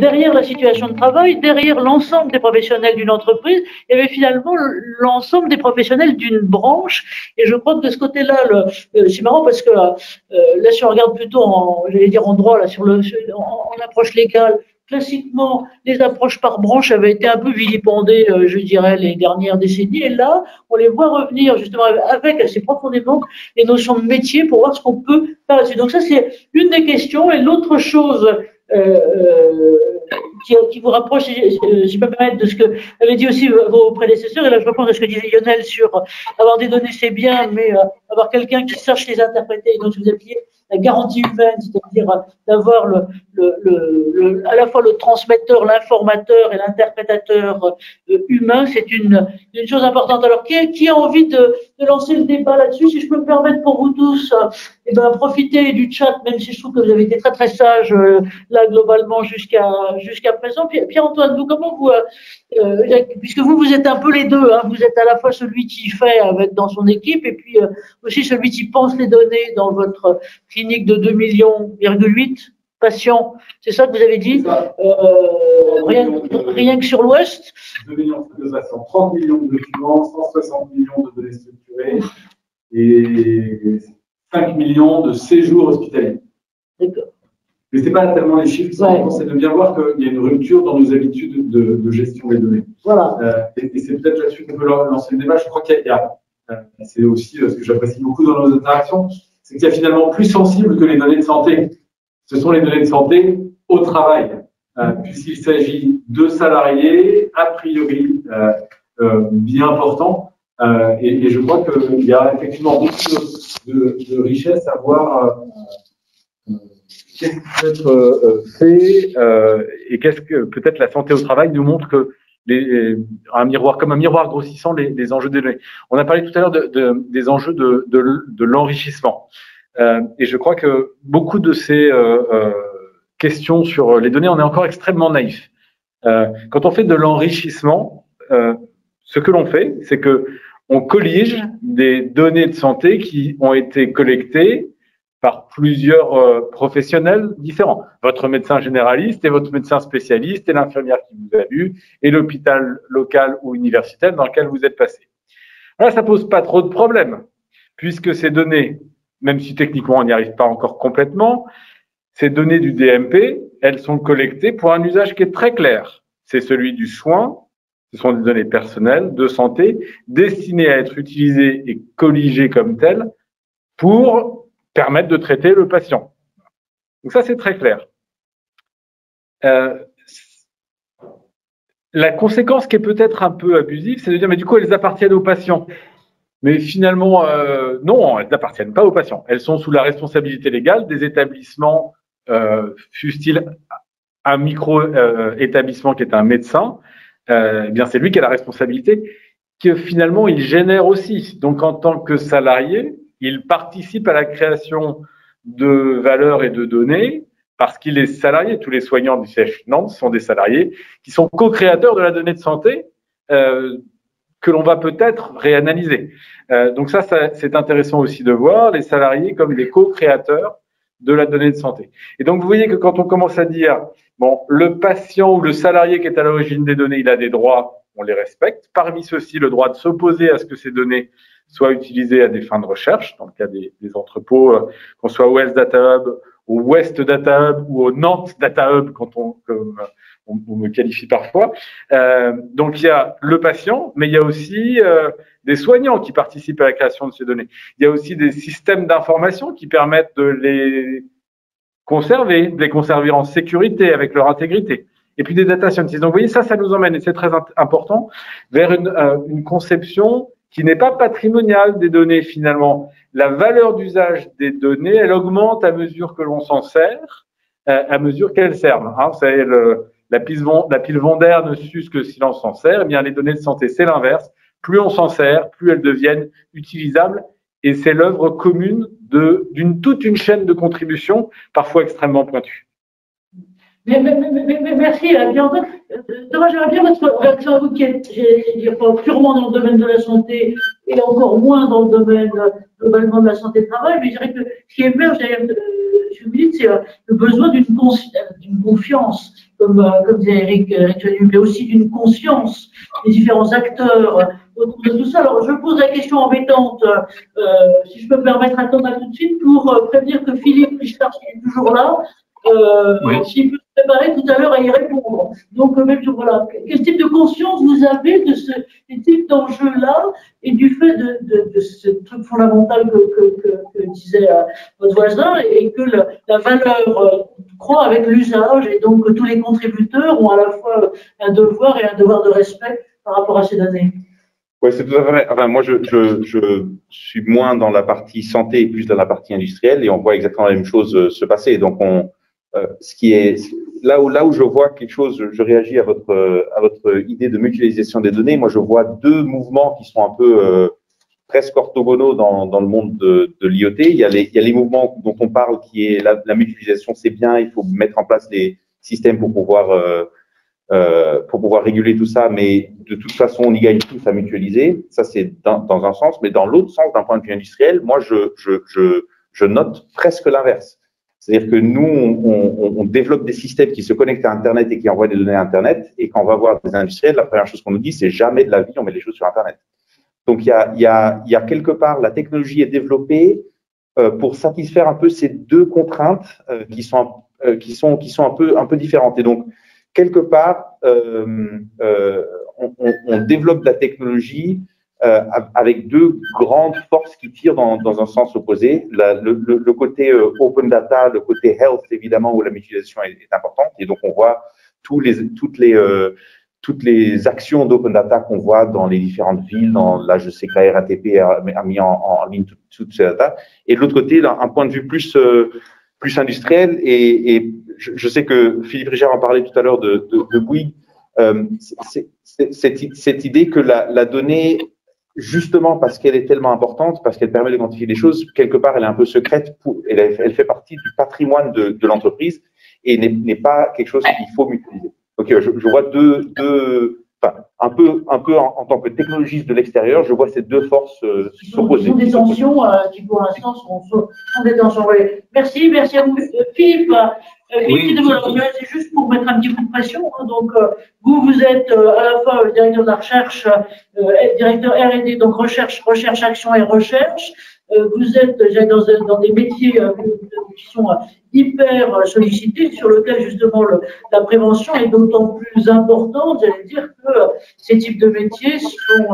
derrière la situation de travail, derrière l'ensemble des professionnels d'une entreprise, il y avait finalement l'ensemble des professionnels d'une branche. Et je crois que de ce côté-là, c'est marrant parce que là, si on regarde plutôt j'allais dire en droit, là, en approche légale, classiquement, les approches par branche avaient été un peu vilipendées, je dirais, les dernières décennies. Et là, on les voit revenir justement avec assez profondément les notions de métier pour voir ce qu'on peut faire là-dessus. Donc ça, c'est une des questions. Et l'autre chose qui vous rapproche, si je peux me permettre, de ce que avaient dit aussi vos prédécesseurs, et là je reprends à ce que disait Lionel sur avoir des données c'est bien, mais avoir quelqu'un qui sache les interpréter, donc vous appuyez la garantie humaine, c'est-à-dire d'avoir à la fois le transmetteur, l'informateur et l'interprétateur humain, c'est une chose importante. Alors, qui a envie de lancer le débat là-dessus? Si je peux me permettre pour vous tous, profiter du chat, même si je trouve que vous avez été très très sage là globalement jusqu'à présent. Pierre-Antoine, vous, comment vous, puisque vous êtes un peu les deux, hein, vous êtes à la fois celui qui fait dans son équipe et puis aussi celui qui pense les données dans votre clinique de 2,8 millions patients, c'est ça que vous avez dit, rien que sur l'Ouest. 2 millions de patients, 30 millions de documents, 160 millions de données structurées et 5 millions de séjours hospitaliers. D'accord. Mais ce n'est pas tellement les chiffres, c'est de bien voir qu'il y a une rupture dans nos habitudes de gestion des données. Voilà. Et c'est peut-être là-dessus qu'on peut lancer le débat. Je crois qu'il y a c'est aussi ce que j'apprécie beaucoup dans nos interactions, c'est qu'il y a finalement plus sensible que les données de santé. Ce sont les données de santé au travail, puisqu'il s'agit de salariés, a priori, bien importants. Et je crois qu'il y a effectivement beaucoup de richesse à voir qu'est-ce qui peut être fait et qu'est-ce que peut-être la santé au travail nous montre que comme un miroir grossissant les enjeux des données. On a parlé tout à l'heure des enjeux de l'enrichissement. Et je crois que beaucoup de ces questions sur les données, on est encore extrêmement naïf. Quand on fait de l'enrichissement, ce que l'on fait, c'est que on collige des données de santé qui ont été collectées par plusieurs professionnels différents. Votre médecin généraliste et votre médecin spécialiste et l'infirmière qui vous a vu et l'hôpital local ou universitaire dans lequel vous êtes passé. Là, ça pose pas trop de problèmes, puisque ces données, même si techniquement on n'y arrive pas encore complètement, ces données du DMP, elles sont collectées pour un usage qui est très clair. C'est celui du soin. Ce sont des données personnelles de santé destinées à être utilisées et colligées comme telles pour permettre de traiter le patient. Donc ça, c'est très clair. La conséquence qui est peut-être un peu abusive, c'est de dire, mais du coup, elles appartiennent aux patients. Mais finalement, non, elles n'appartiennent pas aux patients. Elles sont sous la responsabilité légale des établissements, fussent-ils un micro-établissement qui est un médecin, eh bien c'est lui qui a la responsabilité, que finalement il génère aussi. Donc en tant que salarié, il participe à la création de valeurs et de données parce qu'il est salarié. Tous les soignants du CHU Nantes sont des salariés qui sont co-créateurs de la donnée de santé que l'on va peut-être réanalyser. Donc ça c'est intéressant aussi de voir les salariés comme des co-créateurs de la donnée de santé. Et donc vous voyez que quand on commence à dire bon, le patient ou le salarié qui est à l'origine des données, il a des droits, on les respecte. Parmi ceux-ci, le droit de s'opposer à ce que ces données soient utilisées à des fins de recherche, dans le cas des entrepôts, qu'on soit au Health Data Hub, au West Data Hub ou au Nantes Data Hub, quand on me qualifie parfois. Donc il y a le patient, mais il y a aussi des soignants qui participent à la création de ces données. Il y a aussi des systèmes d'information qui permettent de les conserver en sécurité avec leur intégrité. Et puis des data scientists. Donc vous voyez, ça nous emmène, et c'est très important, vers une conception qui n'est pas patrimoniale des données finalement. La valeur d'usage des données, elle augmente à mesure que l'on s'en sert, à mesure qu'elles servent. Hein, vous savez, la pile Vondaire ne s'use que si l'on s'en sert. Eh bien, les données de santé, c'est l'inverse. Plus on s'en sert, plus elles deviennent utilisables. Et c'est l'œuvre commune toute une chaîne de contribution, parfois extrêmement pointue. Merci, Bianca. Thomas, j'aimerais bien votre réaction à vous qui êtes, pas purement dans le domaine de la santé et encore moins dans le domaine globalement de la santé de travail, mais je dirais que ce qui émerge derrière je vous dis, c'est le besoin d'une confiance, comme disait Eric Chenu, mais aussi d'une conscience des différents acteurs autour de tout ça. Alors, je pose la question embêtante, si je peux me permettre à Thomas tout de suite, pour prévenir que Philippe Richard, qui est toujours là, oui. S'il peut se préparer tout à l'heure à y répondre. Donc, voilà. Quel type de conscience vous avez de ce type d'enjeu-là et du fait de ce truc fondamental que disait votre voisin et que la valeur croît avec l'usage et donc que tous les contributeurs ont à la fois un devoir et un devoir de respect par rapport à ces données. Oui, c'est tout à fait vrai. Enfin, moi, je suis moins dans la partie santé et plus dans la partie industrielle et on voit exactement la même chose se passer. Donc, ce qui est là où je vois quelque chose, je réagis à votre idée de mutualisation des données. Moi, je vois deux mouvements qui sont un peu presque orthogonaux dans le monde de l'IoT. Il y a les mouvements dont on parle, qui est la mutualisation, c'est bien. Il faut mettre en place des systèmes pour pouvoir réguler tout ça, mais de toute façon, on y gagne tous à mutualiser. Ça, c'est dans un sens, mais dans l'autre sens, d'un point de vue industriel, moi, je note presque l'inverse. C'est-à-dire que nous, on développe des systèmes qui se connectent à Internet et qui envoient des données à Internet. Et quand on va voir des industriels, la première chose qu'on nous dit, c'est jamais de la vie, on met les choses sur Internet. Donc, il y a quelque part, la technologie est développée pour satisfaire un peu ces deux contraintes qui sont un peu différentes. Et donc, quelque part, on développe la technologie avec deux grandes forces qui tirent dans un sens opposé. Le côté open data, le côté health, évidemment, où la mutualisation est importante. Et donc, on voit toutes les actions d'open data qu'on voit dans les différentes villes. Là, je sais que la RATP a mis en ligne toutes ces data. Et de l'autre côté, un point de vue plus industriel, et je sais que Philippe Richard en parlait tout à l'heure de Bouygues, cette idée que la donnée, justement parce qu'elle est tellement importante, parce qu'elle permet de quantifier les choses, quelque part elle est un peu secrète, elle fait partie du patrimoine de l'entreprise et n'est pas quelque chose qu'il faut mutualiser. Donc je vois un peu en tant que technologiste de l'extérieur, je vois ces deux forces s'opposer. Ce sont des tensions qui pour l'instant sont des tensions. Oui. Merci à vous. Philippe, oui. C'est juste pour mettre un petit coup de pression. Hein. Donc, vous êtes à la fois directeur de la recherche, directeur R&D, donc recherche, action et recherche. Vous êtes dans des métiers qui sont hyper sollicités, sur lesquels justement la prévention est d'autant plus importante. J'allais dire que ces types de métiers sont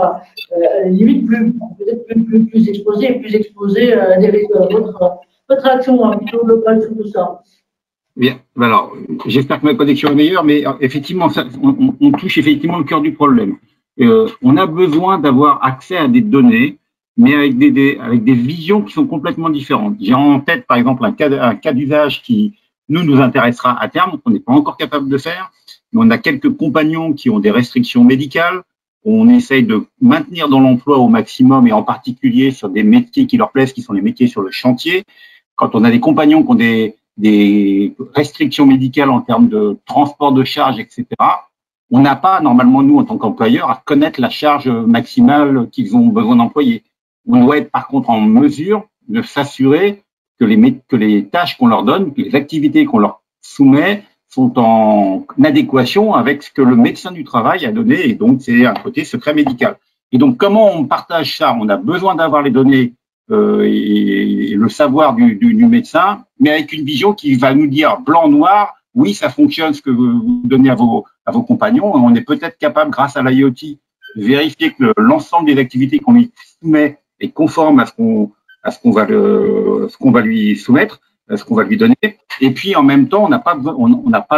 limite peut-être plus exposés à des risques. Votre action un petit peu globale sur tout ça. Bien, alors j'espère que ma connexion est meilleure, mais effectivement, on touche effectivement le cœur du problème. On a besoin d'avoir accès à des données, mais avec des visions qui sont complètement différentes. J'ai en tête, par exemple, un cas d'usage qui nous intéressera à terme, qu'on n'est pas encore capable de faire. Mais on a quelques compagnons qui ont des restrictions médicales. On essaye de maintenir dans l'emploi au maximum, et en particulier sur des métiers qui leur plaisent, qui sont les métiers sur le chantier. Quand on a des compagnons qui ont des restrictions médicales en termes de transport de charge, etc., on n'a pas, normalement, nous, en tant qu'employeurs, à connaître la charge maximale qu'ils ont besoin d'employer. On doit être, par contre, en mesure de s'assurer que les tâches qu'on leur donne, que les activités qu'on leur soumet sont en adéquation avec ce que le médecin du travail a donné, et donc c'est un côté secret médical. Et donc, comment on partage ça? On a besoin d'avoir les données et le savoir du médecin, mais avec une vision qui va nous dire blanc-noir, oui, ça fonctionne ce que vous donnez à vos compagnons. On est peut-être capable, grâce à l'IoT, de vérifier que l'ensemble des activités qu'on lui soumet est conforme à ce qu'on va lui soumettre, à ce qu'on va lui donner. Et puis, en même temps, on n'a pas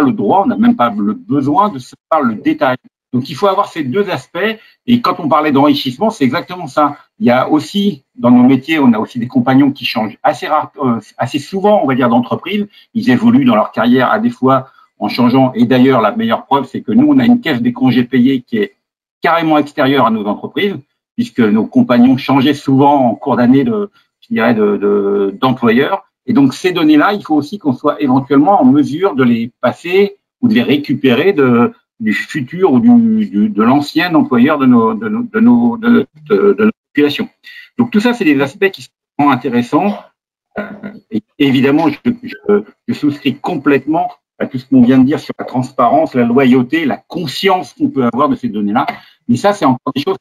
le droit, on n'a même pas le besoin de savoir le détail. Donc, il faut avoir ces deux aspects. Et quand on parlait d'enrichissement, c'est exactement ça. Il y a aussi, dans nos métiers, on a aussi des compagnons qui changent assez souvent, on va dire, d'entreprise. Ils évoluent dans leur carrière, à des fois, en changeant. Et d'ailleurs, la meilleure preuve, c'est que nous, on a une caisse des congés payés qui est carrément extérieure à nos entreprises, puisque nos compagnons changeaient souvent en cours d'année d'employeurs. Et donc, ces données-là, il faut aussi qu'on soit éventuellement en mesure de les passer ou de les récupérer du futur ou de l'ancien employeur de notre population. Donc tout ça, c'est des aspects qui sont intéressants. Et évidemment, je souscris complètement à tout ce qu'on vient de dire sur la transparence, la loyauté, la conscience qu'on peut avoir de ces données-là. Mais ça, c'est encore des choses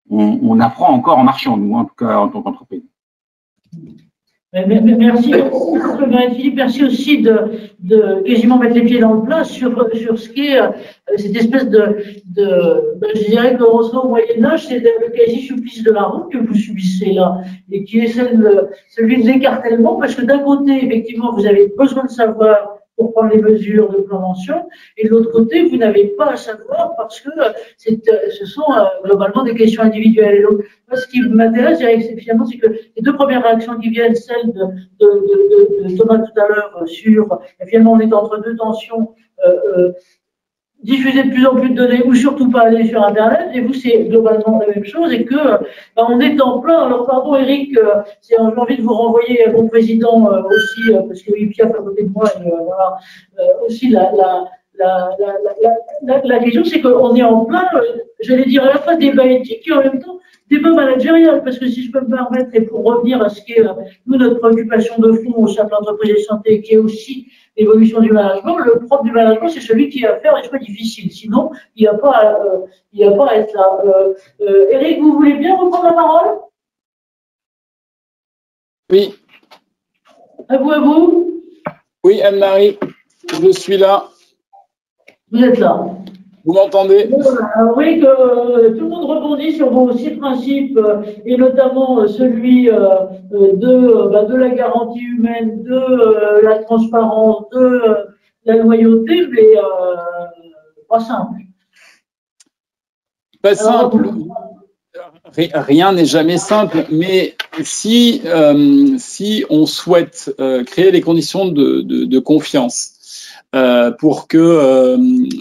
on apprend encore en marchant, nous, en tout cas, en tant qu'entreprise. Merci, Philippe. Merci aussi de quasiment mettre les pieds dans le plat sur ce qui est cette espèce je dirais que Rousseau au Moyen-Âge, c'est le quasi-supplice de la route que vous subissez là, et qui est celui de l'écartèlement, parce que d'un côté, effectivement, vous avez besoin de savoir pour prendre les mesures de prévention, et de l'autre côté, vous n'avez pas à savoir parce que ce sont globalement des questions individuelles. Et donc, moi, ce qui m'intéresse, finalement, c'est que les deux premières réactions qui viennent, celle de Thomas tout à l'heure sur, finalement, on est entre deux tensions, diffuser de plus en plus de données ou surtout pas aller sur Internet, et vous, c'est globalement la même chose, et que on est en plein. Alors, pardon, Eric, j'ai envie de vous renvoyer à mon président aussi, parce que Pierre à côté de moi, et, voilà, aussi la question, c'est qu'on est en plein, j'allais dire à la fois débat éthique et en même temps débat managérial, parce que si je peux me permettre, et pour revenir à ce qui est nous, notre préoccupation de fond au sein de l'entreprise de santé, qui est aussi l'évolution du management, le propre du management, c'est celui qui va faire les choix difficiles. Sinon, il n'y a pas à être là. Eric, vous voulez bien reprendre la parole? Oui. À vous. Oui, Anne-Marie, je suis là. Vous êtes là. Vous m'entendez? Oui, que tout le monde rebondit sur vos 6 principes, et notamment celui de la garantie humaine, de la transparence, de la loyauté, mais pas simple. Pas simple. Rien n'est jamais simple, mais si on souhaite créer les conditions de confiance, pour que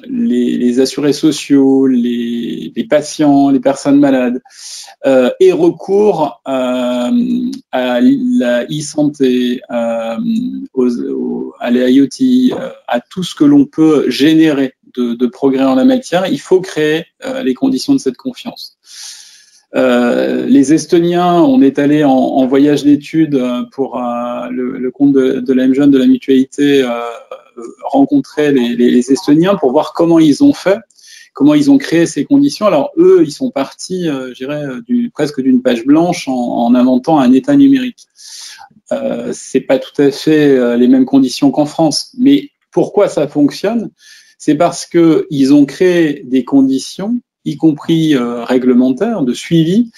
les assurés sociaux, les patients, les personnes malades aient recours à la e-santé, à l'IoT, à tout ce que l'on peut générer de progrès en la matière, il faut créer les conditions de cette confiance. Les Estoniens, on est allé en voyage d'études pour le compte de la M-Jeune, de la mutualité, rencontrer les Estoniens pour voir comment ils ont fait, comment ils ont créé ces conditions. Alors eux, ils sont partis, je dirais, presque d'une page blanche en inventant un État numérique. C'est pas tout à fait les mêmes conditions qu'en France. Mais pourquoi ça fonctionne? C'est parce que ils ont créé des conditions, y compris réglementaires, de suivi,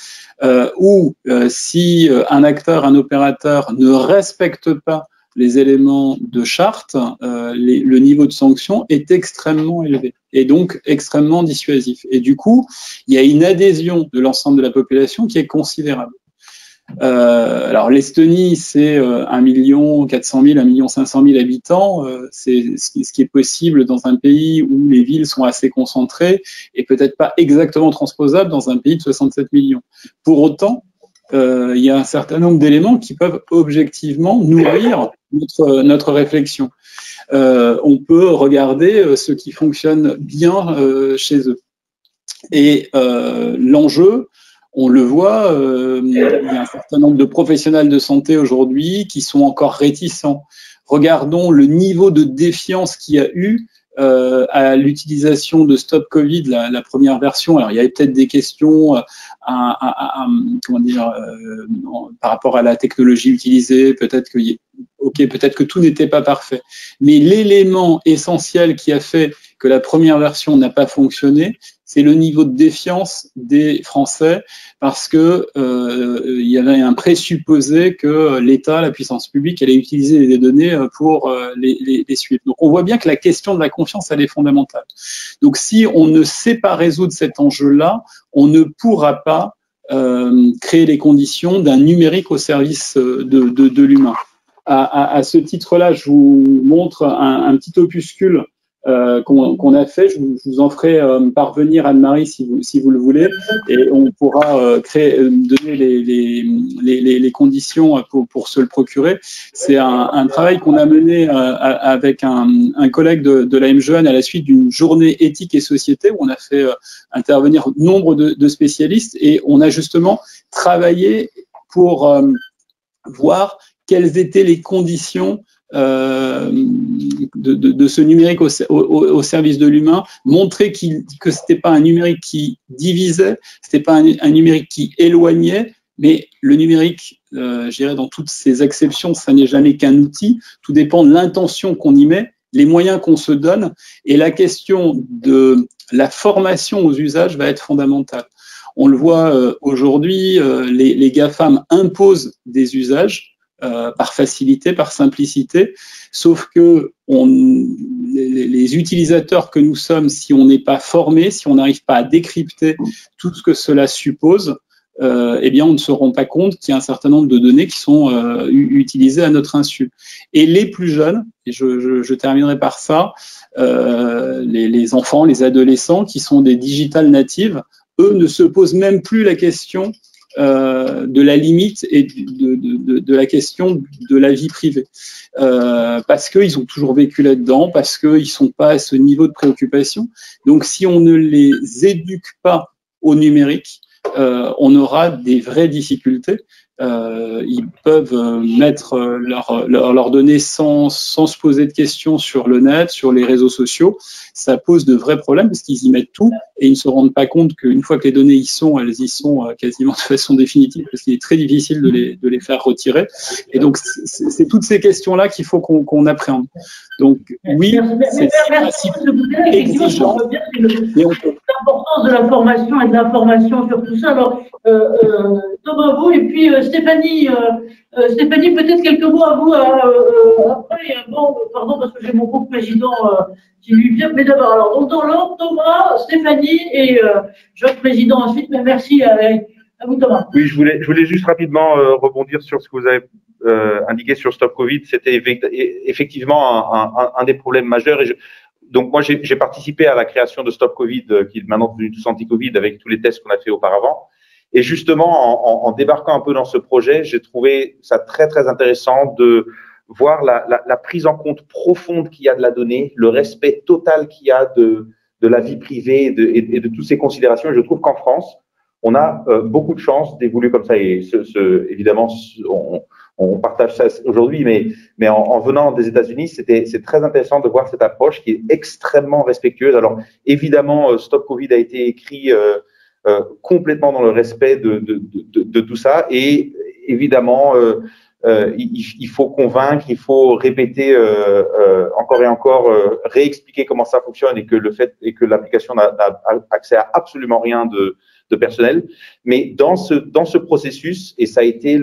où si un acteur, un opérateur ne respecte pas les éléments de charte, le niveau de sanction est extrêmement élevé et donc extrêmement dissuasif. Et du coup, il y a une adhésion de l'ensemble de la population qui est considérable. Alors l'Estonie, c'est 1 400 000, 1 500 000 habitants. C'est ce qui est possible dans un pays où les villes sont assez concentrées et peut-être pas exactement transposables dans un pays de 67 millions. Pour autant, il y a un certain nombre d'éléments qui peuvent objectivement nourrir notre réflexion. On peut regarder ce qui fonctionne bien chez eux. Et l'enjeu, on le voit, il y a un certain nombre de professionnels de santé aujourd'hui qui sont encore réticents. Regardons le niveau de défiance qu'il y a eu à l'utilisation de Stop Covid, la première version. Alors, il y avait peut-être des questions comment dire, par rapport à la technologie utilisée, peut-être que tout n'était pas parfait. Mais l'élément essentiel qui a fait que la première version n'a pas fonctionné, c'est le niveau de défiance des Français, parce que il y avait un présupposé que l'État, la puissance publique, allait utiliser les données pour les suivre. Donc on voit bien que la question de la confiance, elle est fondamentale. Donc si on ne sait pas résoudre cet enjeu-là, on ne pourra pas créer les conditions d'un numérique au service de l'humain. À ce titre-là, je vous montre un petit opuscule qu'on a fait. Je vous en ferai parvenir, Anne-Marie, si vous le voulez, et on pourra donner les conditions pour se le procurer. C'est un travail qu'on a mené avec un collègue de la MJN à la suite d'une journée éthique et société où on a fait intervenir nombre de spécialistes, et on a justement travaillé pour voir quelles étaient les conditions de ce numérique au service de l'humain, montrer que c'était pas un numérique qui divisait, c'était pas un numérique qui éloignait, mais le numérique, je dirais dans toutes ses acceptions, ça n'est jamais qu'un outil, tout dépend de l'intention qu'on y met, les moyens qu'on se donne, et la question de la formation aux usages va être fondamentale. On le voit aujourd'hui, les GAFAM imposent des usages par facilité, par simplicité, sauf que les utilisateurs que nous sommes, si on n'est pas formés, si on n'arrive pas à décrypter tout ce que cela suppose, eh bien, on ne se rend pas compte qu'il y a un certain nombre de données qui sont utilisées à notre insu. Et les plus jeunes, et je terminerai par ça, les enfants, les adolescents qui sont des digital natives, eux ne se posent même plus la question de la limite et de la question de la vie privée, parce qu'ils ont toujours vécu là-dedans, parce qu'ils ne sont pas à ce niveau de préoccupation. Donc, si on ne les éduque pas au numérique, on aura des vraies difficultés. Ils peuvent mettre leurs données sans se poser de questions sur le net, sur les réseaux sociaux. Ça pose de vrais problèmes parce qu'ils y mettent tout et ils ne se rendent pas compte qu'une fois que les données y sont, elles y sont quasiment de façon définitive parce qu'il est très difficile de les faire retirer. Et donc, c'est toutes ces questions-là qu'il faut qu'on appréhende. Donc, oui, c'est exigeant, mais on peut. L'importance de la formation et de l'information sur tout ça. Alors, Thomas, vous, et puis Stéphanie, Stéphanie, peut-être quelques mots à vous après. Bon, pardon, parce que j'ai mon co-président qui lui vient. Mais d'abord, alors, donc dans l'ordre, Thomas, Stéphanie et Jacques Président ensuite. Mais merci à vous, Thomas. Oui, je voulais juste rapidement rebondir sur ce que vous avez indiqué sur Stop Covid. C'était effectivement un des problèmes majeurs. Donc moi, j'ai participé à la création de Stop Covid, qui est maintenant devenu Tous Anti-Covid, avec tous les tests qu'on a fait auparavant. Et justement, en débarquant un peu dans ce projet, j'ai trouvé ça très, très intéressant de voir la prise en compte profonde qu'il y a de la donnée, le respect total qu'il y a de la vie privée et de toutes ces considérations. Et je trouve qu'en France, on a beaucoup de chance d'évoluer comme ça. Et évidemment, on partage ça aujourd'hui, mais en venant des États-Unis, c'est très intéressant de voir cette approche qui est extrêmement respectueuse. Alors, évidemment, Stop Covid a été écrit complètement dans le respect de tout ça. Et évidemment, il faut convaincre, il faut répéter encore et encore, réexpliquer comment ça fonctionne et que l'application n'a accès à absolument rien de personnel. Mais dans ce processus, et ça a été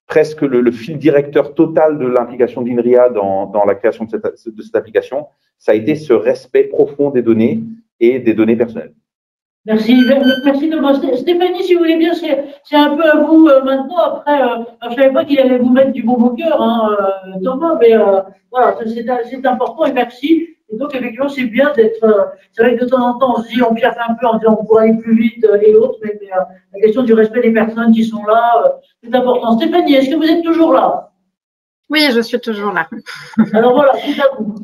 presque le fil directeur total de l'implication d'INRIA dans la création de cette application, ça a été ce respect profond des données et des données personnelles. Merci Thomas. Stéphanie, si vous voulez bien, c'est un peu à vous maintenant. Après, je ne savais pas qu'il allait vous mettre du bon au cœur, Thomas, mais voilà, c'est important et merci. Et donc, effectivement, c'est bien d'être. C'est vrai que de temps en temps, on se dit, on piaffe un peu en disant on pourrait aller plus vite et autres, mais la question du respect des personnes qui sont là, c'est important. Stéphanie, est-ce que vous êtes toujours là? Oui, je suis toujours là. Alors voilà, c'est à vous.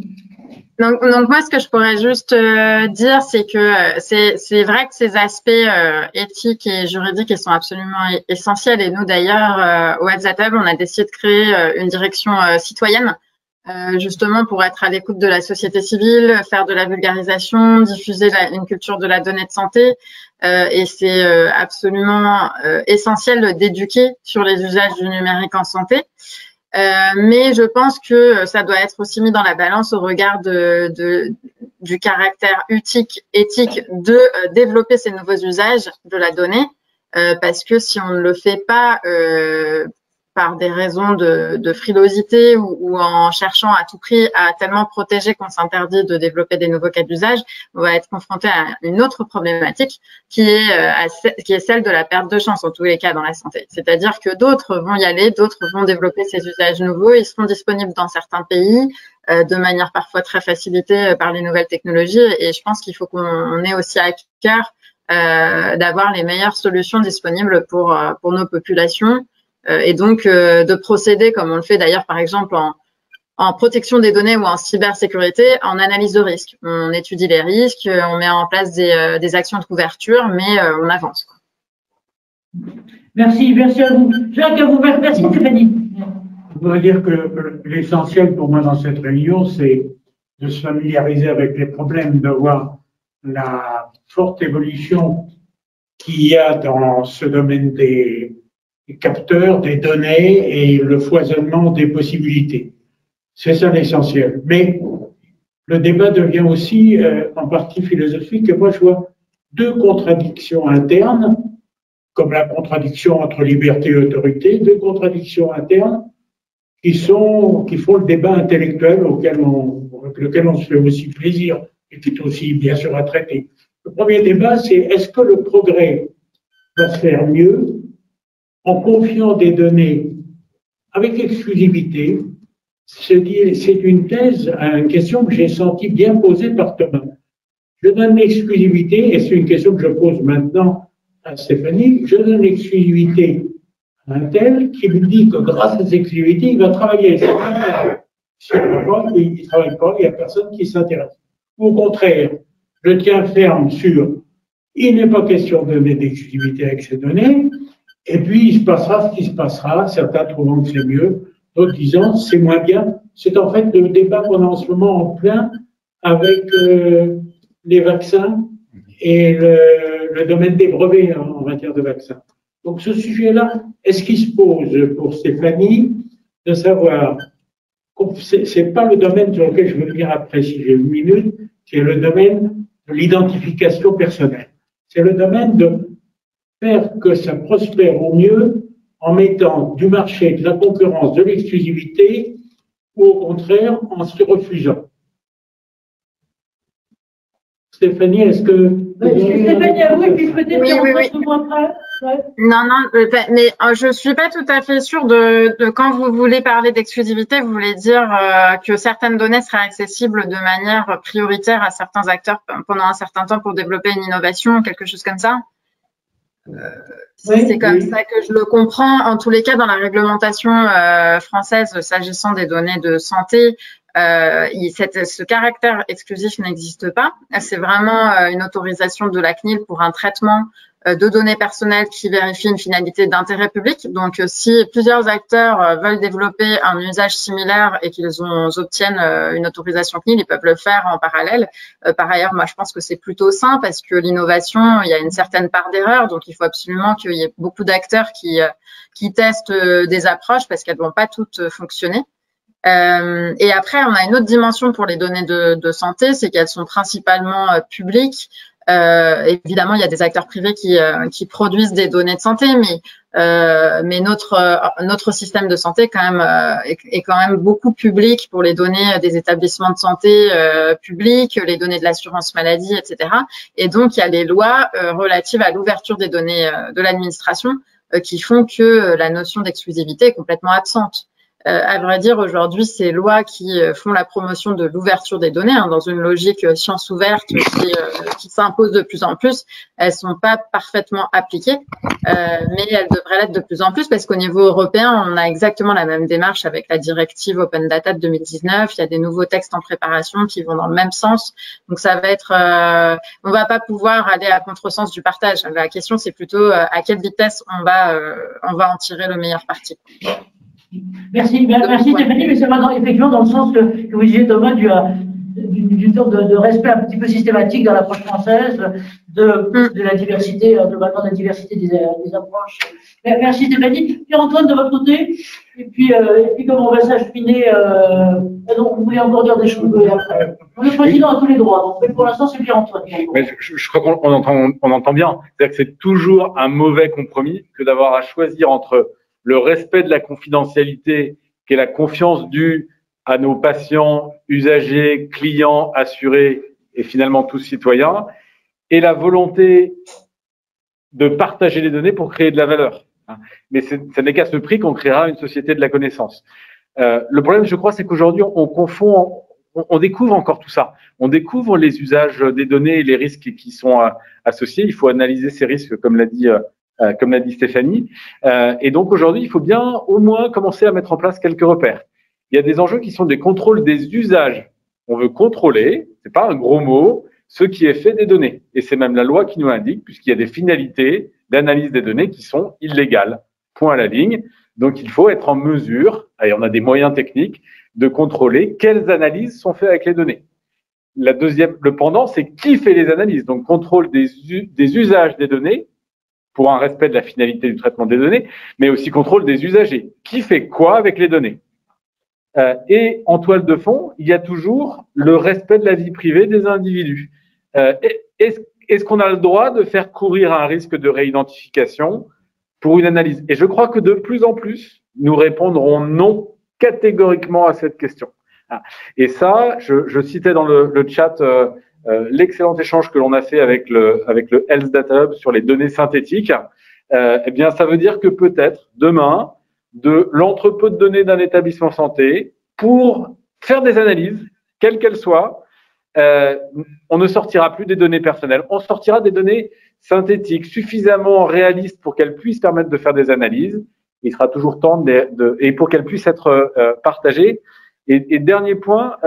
Donc moi, ce que je pourrais juste dire, c'est que c'est vrai que ces aspects éthiques et juridiques, ils sont absolument essentiels. Et nous, d'ailleurs, au Webzatable, on a décidé de créer une direction citoyenne, justement pour être à l'écoute de la société civile, faire de la vulgarisation, diffuser une culture de la donnée de santé. Et c'est absolument essentiel d'éduquer sur les usages du numérique en santé. Mais je pense que ça doit être aussi mis dans la balance au regard du caractère éthique de développer ces nouveaux usages de la donnée, parce que si on ne le fait pas par des raisons de frilosité ou en cherchant à tout prix à tellement protéger qu'on s'interdit de développer des nouveaux cas d'usage, on va être confronté à une autre problématique qui est celle de la perte de chance en tous les cas dans la santé. C'est-à-dire que d'autres vont y aller, d'autres vont développer ces usages nouveaux, ils seront disponibles dans certains pays de manière parfois très facilitée par les nouvelles technologies, et je pense qu'il faut qu'on ait aussi à cœur d'avoir les meilleures solutions disponibles pour nos populations, et donc de procéder comme on le fait d'ailleurs par exemple en protection des données ou en cybersécurité, en analyse de risque. On étudie les risques, on met en place des actions de couverture, mais on avance. Merci à vous. Jacques, à vous. Merci Stéphanie. Je voudrais dire que l'essentiel pour moi dans cette réunion, c'est de se familiariser avec les problèmes, de voir la forte évolution qu'il y a dans ce domaine des capteurs, des données et le foisonnement des possibilités. C'est ça l'essentiel. Mais le débat devient aussi en partie philosophique, et moi je vois deux contradictions internes, comme la contradiction entre liberté et autorité, deux contradictions internes qui font le débat intellectuel avec lequel on se fait aussi plaisir et qui est aussi bien sûr à traiter. Le premier débat, c'est est-ce que le progrès va se faire mieux en confiant des données avec exclusivité? C'est une thèse, une question que j'ai senti bien posée par Thomas. Je donne l'exclusivité, et c'est une question que je pose maintenant à Stéphanie, je donne l'exclusivité à un tel qui me dit que grâce à cette exclusivité, il va travailler. Si il ne travaille pas, il n'y a personne qui s'intéresse. Au contraire, je tiens ferme sur il n'est pas question de donner d'exclusivité avec ces données, et puis il se passera ce qui se passera, certains trouvant que c'est mieux, d'autres disant c'est moins bien. C'est en fait le débat qu'on a en ce moment en plein avec les vaccins et le domaine des brevets en matière de vaccins. Donc ce sujet-là, est-ce qu'il se pose pour Stéphanie de savoir, c'est pas le domaine sur lequel je veux venir après si j'ai 1 minute, c'est le domaine de l'identification personnelle. C'est le domaine de faire que ça prospère au mieux en mettant du marché, de la concurrence, de l'exclusivité, ou au contraire en se refusant. Stéphanie, est-ce que... Stéphanie, à vous, et puis peut-être après. Ouais. Non, mais je suis pas tout à fait sûre de quand vous voulez parler d'exclusivité, vous voulez dire que certaines données seraient accessibles de manière prioritaire à certains acteurs pendant un certain temps pour développer une innovation, quelque chose comme ça? C'est comme ça que je le comprends. En tous les cas, dans la réglementation française s'agissant des données de santé, ce caractère exclusif n'existe pas. C'est vraiment une autorisation de la CNIL pour un traitement de données personnelles qui vérifie une finalité d'intérêt public. Donc, si plusieurs acteurs veulent développer un usage similaire et qu'ils obtiennent une autorisation CNIL, ils peuvent le faire en parallèle. Par ailleurs, moi, je pense que c'est plutôt sain parce que l'innovation, il y a une certaine part d'erreur. Donc, il faut absolument qu'il y ait beaucoup d'acteurs qui testent des approches parce qu'elles ne vont pas toutes fonctionner. Et après, on a une autre dimension pour les données de santé, c'est qu'elles sont principalement publiques. Évidemment, il y a des acteurs privés qui produisent des données de santé, mais notre système de santé est quand même beaucoup public pour les données des établissements de santé publics, les données de l'assurance maladie, etc. Et donc, il y a les lois relatives à l'ouverture des données de l'administration qui font que la notion d'exclusivité est complètement absente. À vrai dire, aujourd'hui, ces lois qui font la promotion de l'ouverture des données, dans une logique science ouverte qui s'impose de plus en plus, elles sont pas parfaitement appliquées, mais elles devraient l'être de plus en plus parce qu'au niveau européen, on a exactement la même démarche avec la directive Open Data de 2019. Il y a des nouveaux textes en préparation qui vont dans le même sens. Donc, ça va être, on va pas pouvoir aller à contresens du partage. La question, c'est plutôt à quelle vitesse on va en tirer le meilleur parti. Merci Stéphanie, mais ça va effectivement dans le sens que vous disiez Thomas d'une sorte de respect un petit peu systématique dans l'approche française de la diversité, globalement de la diversité des approches. Merci Stéphanie. Pierre-Antoine de votre côté, et puis comme on va s'acheminer, donc vous voulez encore dire des choses après. Le président a tous les droits, donc mais pour l'instant c'est Pierre-Antoine. Je crois qu'on entend bien, c'est-à-dire que c'est toujours un mauvais compromis que d'avoir à choisir entre le respect de la confidentialité, qui est la confiance due à nos patients, usagers, clients, assurés et finalement tous citoyens, et la volonté de partager les données pour créer de la valeur. Mais ce n'est qu'à ce prix qu'on créera une société de la connaissance. Le problème, je crois, c'est qu'aujourd'hui, on confond, on découvre encore tout ça. On découvre les usages des données et les risques qui sont associés. Il faut analyser ces risques, comme l'a dit Stéphanie. Et donc, aujourd'hui, il faut bien au moins commencer à mettre en place quelques repères. Il y a des enjeux qui sont des contrôles des usages. On veut contrôler, c'est pas un gros mot, ce qui est fait des données. Et c'est même la loi qui nous l'indique, puisqu'il y a des finalités d'analyse des données qui sont illégales. Point à la ligne. Donc, il faut être en mesure, et on a des moyens techniques, de contrôler quelles analyses sont faites avec les données. Le pendant, c'est qui fait les analyses. Donc, contrôle des usages des données pour un respect de la finalité du traitement des données, mais aussi contrôle des usagers. Qui fait quoi avec les données? Et en toile de fond, il y a toujours le respect de la vie privée des individus. Est-ce qu'on a le droit de faire courir un risque de réidentification pour une analyse? Et je crois que de plus en plus, nous répondrons non catégoriquement à cette question. Et ça, je citais dans le chat l'excellent échange que l'on a fait avec le Health Data Hub sur les données synthétiques. Eh bien, ça veut dire que peut-être demain, de l'entrepôt de données d'un établissement santé, pour faire des analyses, quelles qu'elles soient, on ne sortira plus des données personnelles. On sortira des données synthétiques suffisamment réalistes pour qu'elles puissent permettre de faire des analyses. Il sera toujours temps et pour qu'elles puissent être partagées. Et dernier point,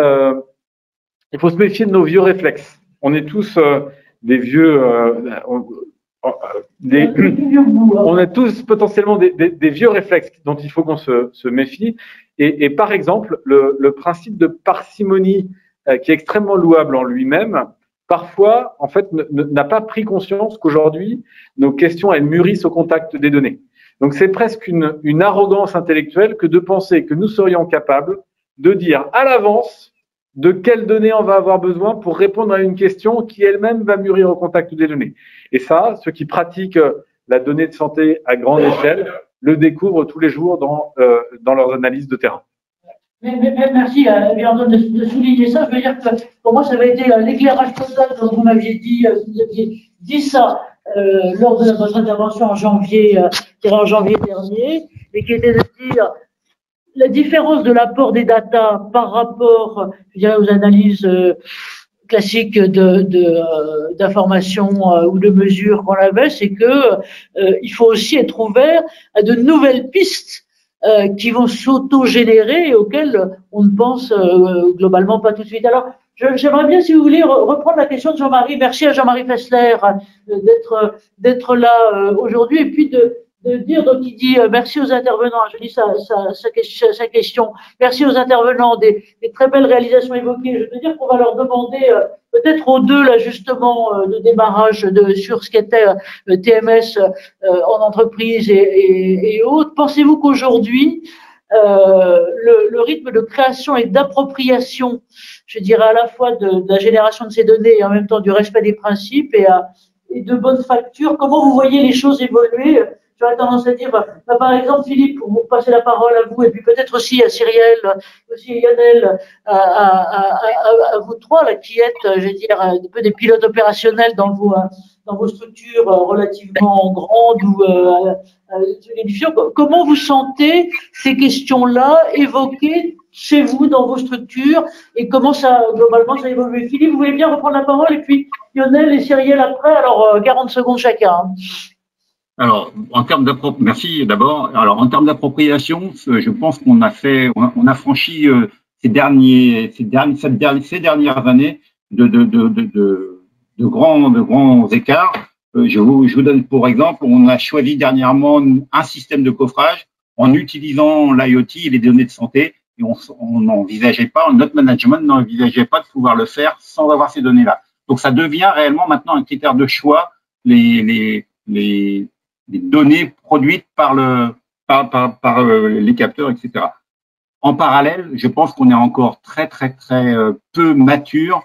il faut se méfier de nos vieux réflexes. On est tous des vieux, on a tous potentiellement des vieux réflexes dont il faut qu'on se méfie. Et par exemple, le principe de parcimonie, qui est extrêmement louable en lui-même, parfois, en fait, n'a pas pris conscience qu'aujourd'hui, nos questions, elles mûrissent au contact des données. Donc, c'est presque une arrogance intellectuelle que de penser que nous serions capables de dire à l'avance de quelles données on va avoir besoin pour répondre à une question qui elle-même va mûrir au contact des données. Et ça, ceux qui pratiquent la donnée de santé à grande échelle le découvrent tous les jours dans leurs analyses de terrain. Mais merci Bernard de souligner ça. Je veux dire que pour moi, ça avait été l'éclairage total dont vous m'aviez dit, vous aviez dit ça lors de votre intervention en janvier dernier, et qui était de dire la différence de l'apport des data par rapport, je dirais, aux analyses classiques d'informations ou de mesures qu'on avait, c'est que il faut aussi être ouvert à de nouvelles pistes qui vont s'auto-générer et auxquelles on ne pense globalement pas tout de suite. Alors, j'aimerais bien, si vous voulez, reprendre la question de Jean-Marie. Merci à Jean-Marie Fessler d'être là aujourd'hui, et puis de dire, donc il dit merci aux intervenants, je dis sa question, merci aux intervenants des très belles réalisations évoquées. Je veux dire qu'on va leur demander peut-être aux deux là justement de démarrage sur ce qu'était TMS en entreprise et autres. Pensez-vous qu'aujourd'hui le rythme de création et d'appropriation, je dirais à la fois de la génération de ces données et en même temps du respect des principes et de bonne facture, comment vous voyez les choses évoluer? J'aurais tendance à dire, par exemple, Philippe, pour vous passer la parole à vous, et puis peut-être aussi à Cyrielle, aussi à Yannel, à vous trois, là, qui êtes, je veux dire, un peu des pilotes opérationnels dans vos structures relativement grandes ou comment vous sentez ces questions-là évoquées chez vous, dans vos structures, et comment ça, globalement, ça évolue? Philippe, vous voulez bien reprendre la parole, et puis Yannel et Cyrielle après, alors 40 secondes chacun. Alors, en termes merci d'abord. Alors, en termes d'appropriation, je pense qu'on a franchi ces dernières années de grands écarts. Je vous donne pour exemple, on a choisi dernièrement un système de coffrage en utilisant l'IoT et les données de santé, et on n'envisageait pas, notre management n'envisageait pas de pouvoir le faire sans avoir ces données-là. Donc, ça devient réellement maintenant un critère de choix, les données produites par les capteurs, etc. En parallèle, je pense qu'on est encore très peu mature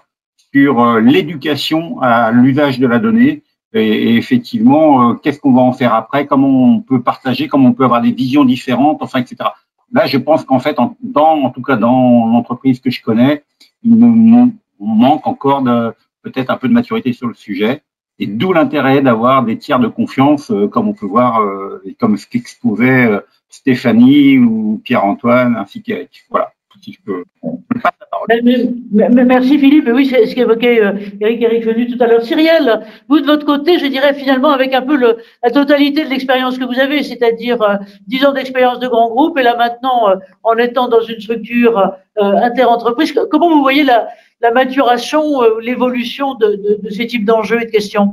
sur l'éducation à l'usage de la donnée Et effectivement, qu'est-ce qu'on va en faire après, comment on peut partager, comment on peut avoir des visions différentes, enfin, etc. Là, je pense qu'en fait, en tout cas dans l'entreprise que je connais, on manque encore peut-être un peu de maturité sur le sujet, et d'où l'intérêt d'avoir des tiers de confiance, comme on peut voir, comme ce qu'exposait Stéphanie ou Pierre-Antoine, ainsi qu'Eric. Voilà, si je peux passer la parole. Merci Philippe. Oui, c'est ce qu'évoquait Eric Venu tout à l'heure. Cyrielle, vous de votre côté, je dirais finalement avec un peu la totalité de l'expérience que vous avez, c'est-à-dire 10 ans d'expérience de grand groupe, et là maintenant en étant dans une structure inter-entreprise, comment vous voyez la maturation, l'évolution de ces types d'enjeux et de questions?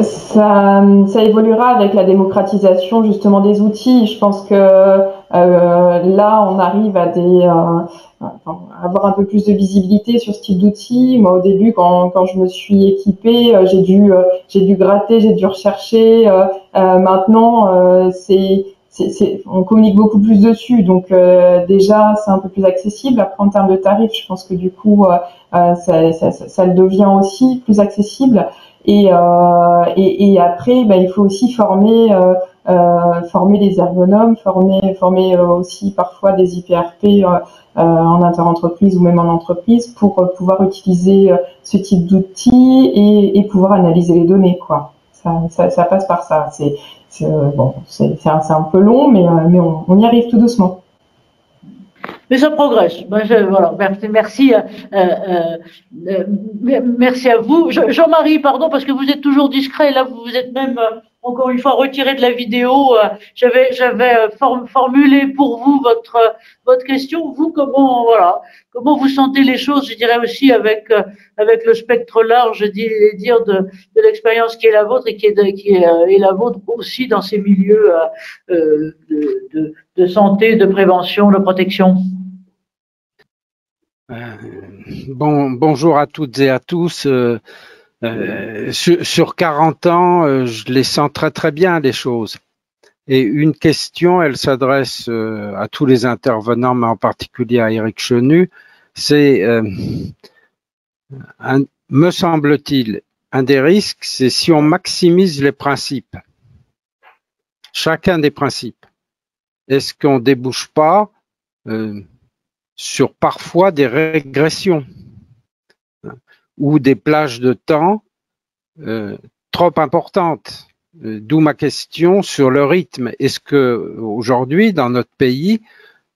Ça évoluera avec la démocratisation justement des outils. Je pense que là, on arrive à avoir un peu plus de visibilité sur ce type d'outils. Moi, au début, quand je me suis équipée, j'ai dû gratter, j'ai dû rechercher. Maintenant, on communique beaucoup plus dessus, donc déjà c'est un peu plus accessible. Après, en termes de tarifs, je pense que du coup ça le devient aussi plus accessible. Et après, il faut aussi former les ergonomes, former aussi parfois des IPRP en interentreprise ou même en entreprise pour pouvoir utiliser ce type d'outils et pouvoir analyser les données, quoi. Ça passe par ça. C'est un peu long, mais on y arrive tout doucement. Mais ça progresse. Voilà, merci à vous. Jean-Marie, pardon, parce que vous êtes toujours discret. Là, vous vous êtes même encore une fois retiré de la vidéo. J'avais formulé pour vous votre question. Vous, comment vous sentez les choses, je dirais aussi avec le spectre large, dire de l'expérience qui est la vôtre et qui est la vôtre aussi dans ces milieux de santé, de prévention, de protection. Bonjour à toutes et à tous. Sur 40 ans, je les sens très très bien les choses. Et une question, elle s'adresse à tous les intervenants, mais en particulier à Eric Chenu. C'est, me semble-t-il, un des risques, c'est si on maximise les principes, chacun des principes. Est-ce qu'on débouche pas sur parfois des régressions ou des plages de temps trop importantes? D'où ma question sur le rythme. Est-ce que aujourd'hui, dans notre pays,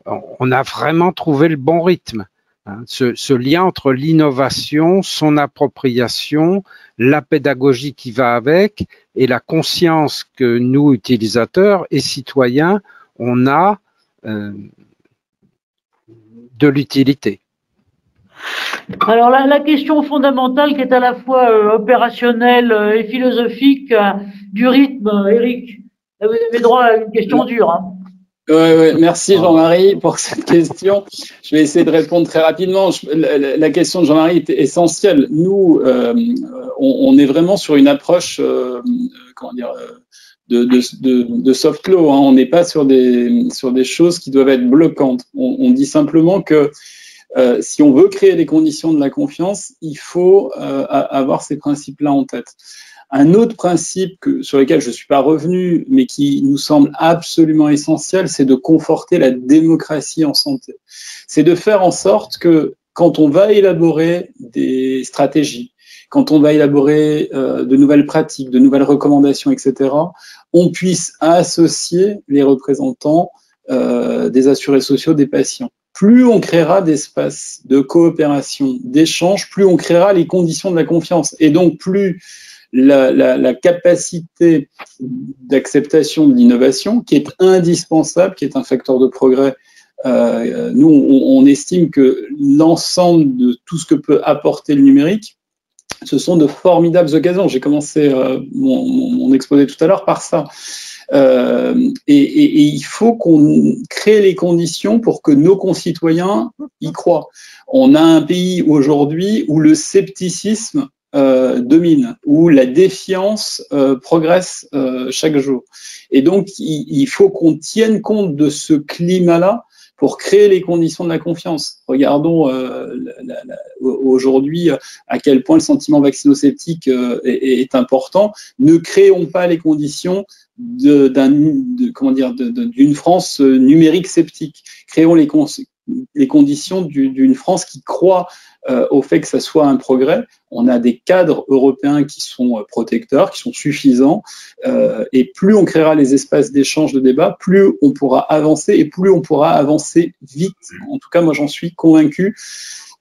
on a vraiment trouvé le bon rythme, ce lien entre l'innovation, son appropriation, la pédagogie qui va avec et la conscience que nous, utilisateurs et citoyens, on a de l'utilité. Alors la question fondamentale qui est à la fois opérationnelle et philosophique du rythme, Eric, vous avez droit à une question dure. Hein. Ouais, merci Jean-Marie pour cette question. Je vais essayer de répondre très rapidement. La question de Jean-Marie est essentielle. Nous, on est vraiment sur une approche, de soft law. Hein. On n'est pas sur des choses qui doivent être bloquantes. On dit simplement que si on veut créer les conditions de la confiance, il faut avoir ces principes-là en tête. Un autre principe sur lequel je ne suis pas revenu, mais qui nous semble absolument essentiel, c'est de conforter la démocratie en santé. C'est de faire en sorte que quand on va élaborer des stratégies, quand on va élaborer de nouvelles pratiques, de nouvelles recommandations, etc., on puisse associer les représentants des assurés sociaux, des patients. Plus on créera d'espaces de coopération, d'échange, plus on créera les conditions de la confiance. Et donc, plus la capacité d'acceptation de l'innovation, qui est indispensable, qui est un facteur de progrès. Nous, on estime que l'ensemble de tout ce que peut apporter le numérique, ce sont de formidables occasions. J'ai commencé mon exposé tout à l'heure par ça. Et il faut qu'on crée les conditions pour que nos concitoyens y croient. On a un pays aujourd'hui où le scepticisme domine, où la défiance progresse chaque jour. Et donc, il faut qu'on tienne compte de ce climat-là pour créer les conditions de la confiance. Regardons aujourd'hui à quel point le sentiment vaccinosceptique est important. Ne créons pas les conditions d'une France numérique sceptique. Créons les conditions d'une France qui croit au fait que ça soit un progrès. On a des cadres européens qui sont protecteurs, qui sont suffisants, et plus on créera les espaces d'échange de débat, plus on pourra avancer et plus on pourra avancer vite. En tout cas, moi j'en suis convaincu.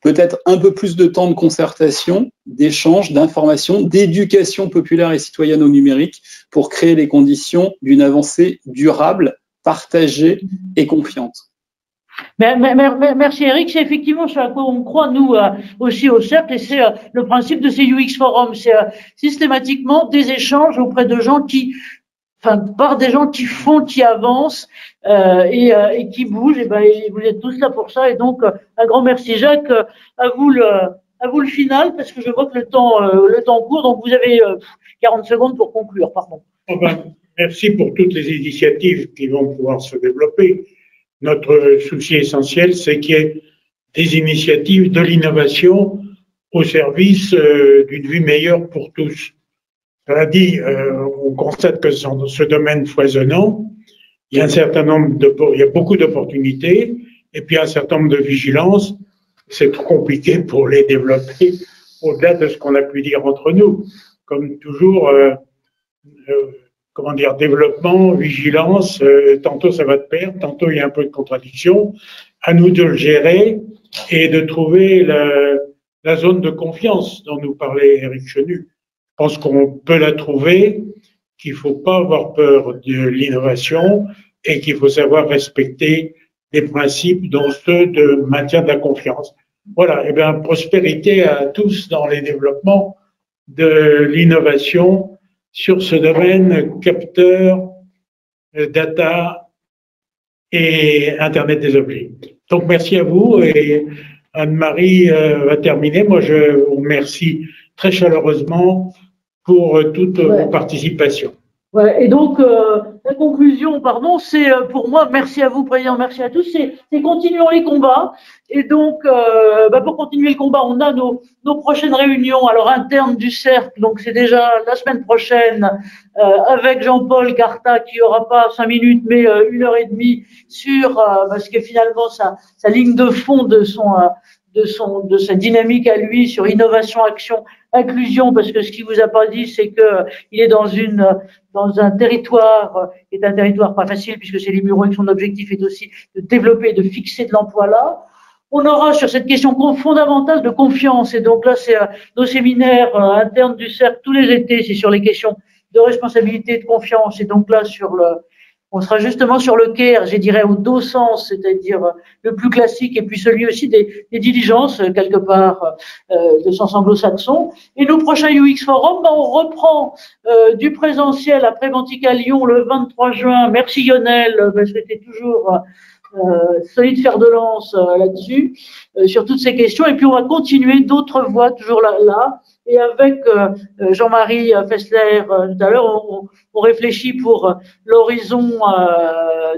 Peut-être un peu plus de temps de concertation, d'échange, d'information, d'éducation populaire et citoyenne au numérique pour créer les conditions d'une avancée durable, partagée et confiante. Merci Eric, c'est effectivement ce à quoi on croit nous aussi au Cercle, et c'est le principe de ces UX Forums, c'est systématiquement des échanges auprès de gens par des gens qui font, qui avancent et qui bougent. Et vous êtes tous là pour ça, et donc un grand merci Jacques, à vous le final, parce que je vois que le temps court, donc vous avez 40 secondes pour conclure, pardon. Merci pour toutes les initiatives qui vont pouvoir se développer. Notre souci essentiel, c'est qu'il y ait des initiatives de l'innovation au service d'une vie meilleure pour tous. Cela dit, on constate que dans ce domaine foisonnant, il y a il y a beaucoup d'opportunités, et puis un certain nombre de vigilances. C'est trop compliqué pour les développer au-delà de ce qu'on a pu dire entre nous. Comme toujours, développement, vigilance, tantôt ça va de pair, tantôt il y a un peu de contradiction. À nous de le gérer et de trouver la zone de confiance dont nous parlait Eric Chenu. Je pense qu'on peut la trouver, qu'il ne faut pas avoir peur de l'innovation et qu'il faut savoir respecter les principes, dont ceux de maintien de la confiance. Voilà, et bien prospérité à tous dans les développements de l'innovation sur ce domaine capteur, data et Internet des objets. Donc merci à vous, et Anne-Marie va terminer. Moi je vous remercie très chaleureusement pour toute vos participations. Ouais, et donc, la conclusion, c'est pour moi, merci à vous, Président, merci à tous, c'est continuons les combats. Et donc, pour continuer le combat, on a nos prochaines réunions, alors internes du Cercle, donc c'est déjà la semaine prochaine, avec Jean-Paul Carta, qui aura pas 5 minutes, mais 1h30 sur, parce que finalement, sa ligne de fond de sa dynamique à lui sur innovation, action, inclusion, parce que ce qu'il vous a pas dit, c'est que il est dans un territoire qui est un territoire pas facile, puisque c'est les bureaux et que son objectif est aussi de développer, de fixer de l'emploi là. On aura sur cette question fondamentale de confiance, et donc là c'est nos séminaires internes du Cercle tous les étés, c'est sur les questions de responsabilité, de confiance, et donc là on sera justement sur le CARE, je dirais au dos sens, c'est-à-dire le plus classique, et puis celui aussi des diligences, quelque part, de sens anglo-saxon. Et nos prochains UX Forum, on reprend du présentiel à Préventica Lyon le 23 juin. Merci Lionel, parce que c'était toujours solide fer de lance là-dessus, sur toutes ces questions. Et puis on va continuer d'autres voies, toujours là. Et avec Jean-Marie Fessler, tout à l'heure, on réfléchit pour l'horizon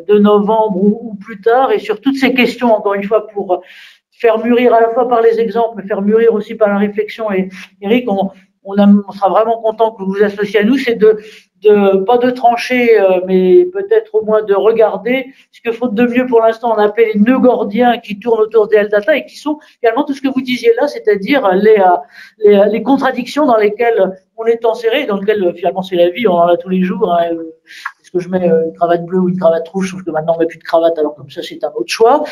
de novembre ou plus tard, et sur toutes ces questions, encore une fois, pour faire mûrir à la fois par les exemples, mais faire mûrir aussi par la réflexion. Et Eric, on sera vraiment content que vous vous associez à nous, c'est pas de trancher, mais peut-être au moins de regarder ce que faute de mieux pour l'instant on appelle les nœuds gordiens qui tournent autour des data et qui sont également tout ce que vous disiez là, c'est-à-dire les contradictions dans lesquelles on est enserré, dans lesquelles finalement c'est la vie, on en a tous les jours. Hein. Est-ce que je mets une cravate bleue ou une cravate rouge? Je trouve que maintenant on met plus de cravate, alors comme ça c'est un autre choix.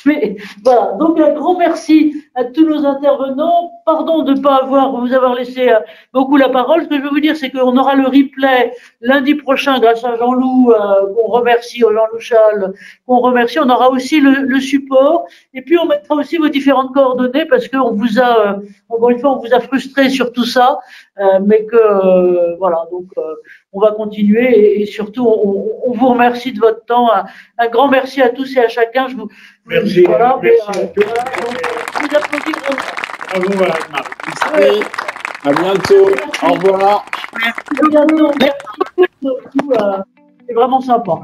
Mais voilà, donc un grand merci à tous nos intervenants. Pardon de ne pas vous avoir laissé beaucoup la parole. Ce que je veux vous dire, c'est qu'on aura le replay lundi prochain grâce à Jean-Loup, qu'on remercie, Jean-Loup Chal, qu'on remercie. On aura aussi le support, et puis on mettra aussi vos différentes coordonnées, parce qu'on vous a, encore une fois, on vous a frustré sur tout ça, mais que voilà, donc on va continuer, et surtout on vous remercie de votre temps. Un grand merci à tous et à chacun. Merci. Voilà, merci à tous. Vous applaudissez vraiment. À vous, Merci. À bientôt. Au revoir. Merci. À bientôt. Merci beaucoup. C'est vraiment sympa.